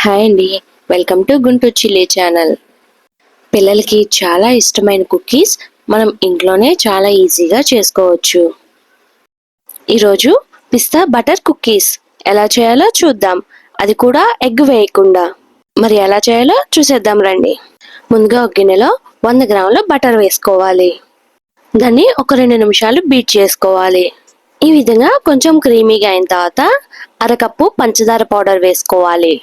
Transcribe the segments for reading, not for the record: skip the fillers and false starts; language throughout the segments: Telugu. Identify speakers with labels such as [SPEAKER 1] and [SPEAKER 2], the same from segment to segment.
[SPEAKER 1] హాయ్ అండి. Welcome to Guntur chilli channel. పిల్లలకి చాలా ఇష్టమైన కుకీస్ మనం ఇంట్లోనే చాలా ఈజీగా చేసుకోవచ్చు. ఈరోజు పిస్తా బటర్ కుకీస్ ఎలా చేయాలో చూద్దాం. అది కూడా ఎగ్ వేయకుండా. మరి ఎలా చేయాలో చూసేద్దాం రండి. ముందుగా ఒక గిన్నెలో 100 గ్రాముల బటర్ వేసుకోవాలి. దాన్ని ఒక 2 నిమిషాలు బీట్ చేసుకోవాలి. ఈ విధంగా కొంచెం క్రీమీగా అయిన తర్వాత అరకప్పు పంచదార పౌడర్ వేసుకోవాలి.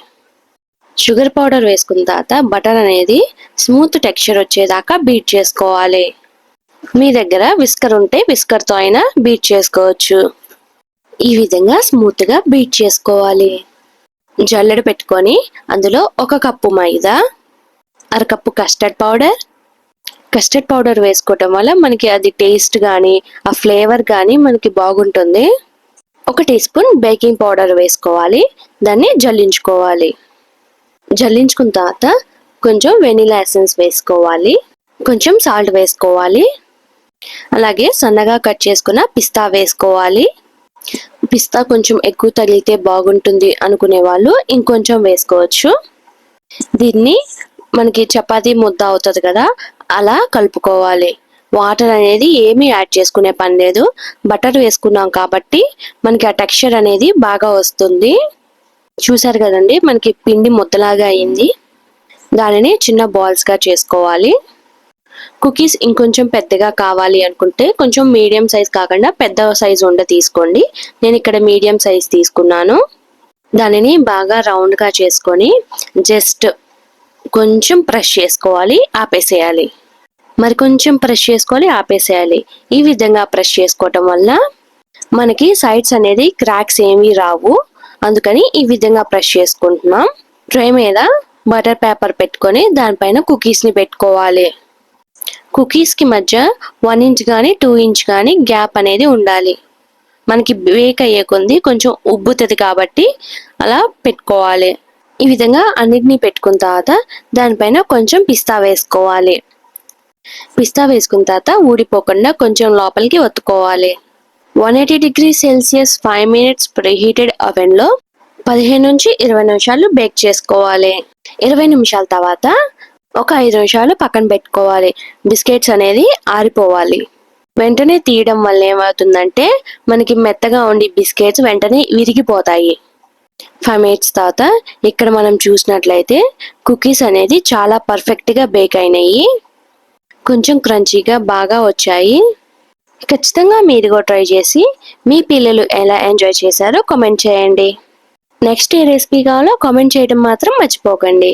[SPEAKER 1] షుగర్ పౌడర్ వేసుకున్న తర్వాత బటర్ అనేది స్మూత్ టెక్స్చర్ వచ్చేదాకా బీట్ చేసుకోవాలి. మీ దగ్గర విస్కర్ ఉంటే విస్కర్తో అయినా బీట్ చేసుకోవచ్చు. ఈ విధంగా స్మూత్గా బీట్ చేసుకోవాలి. జల్లెడ పెట్టుకొని అందులో 1 కప్పు మైదా, అరకప్పు కస్టర్డ్ పౌడర్ వేసుకోవటం వల్ల మనకి అది టేస్ట్ కానీ ఆ ఫ్లేవర్ కానీ మనకి బాగుంటుంది. 1 టీ స్పూన్ బేకింగ్ పౌడర్ వేసుకోవాలి. దాన్ని జల్లించుకోవాలి. జల్లించుకున్న తర్వాత కొంచెం వెనిలా ఎసెన్స్ వేసుకోవాలి. కొంచెం సాల్ట్ వేసుకోవాలి. అలాగే సన్నగా కట్ చేసుకున్న పిస్తా వేసుకోవాలి. పిస్తా కొంచెం ఎక్కువ తగిలితే బాగుంటుంది అనుకునే వాళ్ళు ఇంకొంచెం వేసుకోవచ్చు. దీన్ని మనకి చపాతీ ముద్ద అవుతుంది కదా, అలా కలుపుకోవాలి. వాటర్ అనేది ఏమీ యాడ్ చేసుకునే పని లేదు. బటర్ వేసుకున్నాం కాబట్టి మనకి ఆ టెక్స్చర్ అనేది బాగా వస్తుంది. చూసారు కదండి, మనకి పిండి ముద్దలాగా అయింది. దానిని చిన్న బాల్స్గా చేసుకోవాలి. కుకీస్ ఇంకొంచెం పెద్దగా కావాలి అనుకుంటే కొంచెం మీడియం సైజ్ కాకుండా పెద్ద సైజ్ తీసుకోండి. నేను ఇక్కడ మీడియం సైజ్ తీసుకున్నాను. దానిని బాగా రౌండ్గా చేసుకొని జస్ట్ కొంచెం ప్రెస్ చేసుకోవాలి, ఆపేసేయాలి. మరి కొంచెం ప్రెస్ చేసుకోవాలి, ఆపేసేయాలి. ఈ విధంగా ప్రెస్ చేసుకోవటం వల్ల మనకి సైడ్స్ అనేది క్రాక్స్ ఏమీ రావు. అందుకని ఈ విధంగా ప్రెస్ చేసుకుంటున్నాం. ట్రే మీద బటర్ పేపర్ పెట్టుకొని దానిపైన కుకీస్ని పెట్టుకోవాలి. కుకీస్కి మధ్య 1 ఇంచ్ కానీ 2 ఇంచ్ కానీ గ్యాప్ అనేది ఉండాలి. మనకి బేక్ అయ్యే కొంది కొంచెం ఉబ్బుతుంది కాబట్టి అలా పెట్టుకోవాలి. ఈ విధంగా అన్నిటినీ పెట్టుకున్న తర్వాత దానిపైన కొంచెం పిస్తా వేసుకోవాలి. పిస్తా వేసుకున్న తర్వాత ఊడిపోకుండా కొంచెం లోపలికి ఒత్తుకోవాలి. 180 degrees Celsius 5 minutes ప్రీహీటెడ్ ఓవెన్లో 15 నుంచి 20 నిమిషాలు బేక్ చేసుకోవాలి. 20 నిమిషాల తర్వాత ఒక 5 నిమిషాలు పక్కన పెట్టుకోవాలి. బిస్కెట్స్ అనేది ఆరిపోవాలి. వెంటనే తీయడం వల్ల ఏమవుతుందంటే మనకి మెత్తగా ఉండి బిస్కెట్స్ వెంటనే విరిగిపోతాయి. 5 minutes తర్వాత ఇక్కడ మనం చూసినట్లయితే కుకీస్ అనేది చాలా పర్ఫెక్ట్గా బేక్ అయినాయి. కొంచెం క్రంచీగా బాగా వచ్చాయి. ఖచ్చితంగా మీరు కూడా ట్రై చేసి మీ పిల్లలు ఎలా ఎంజాయ్ చేశారో కామెంట్ చేయండి. నెక్స్ట్ ఏ రెసిపీ కావాలో కామెంట్ చేయడం మాత్రం మర్చిపోకండి.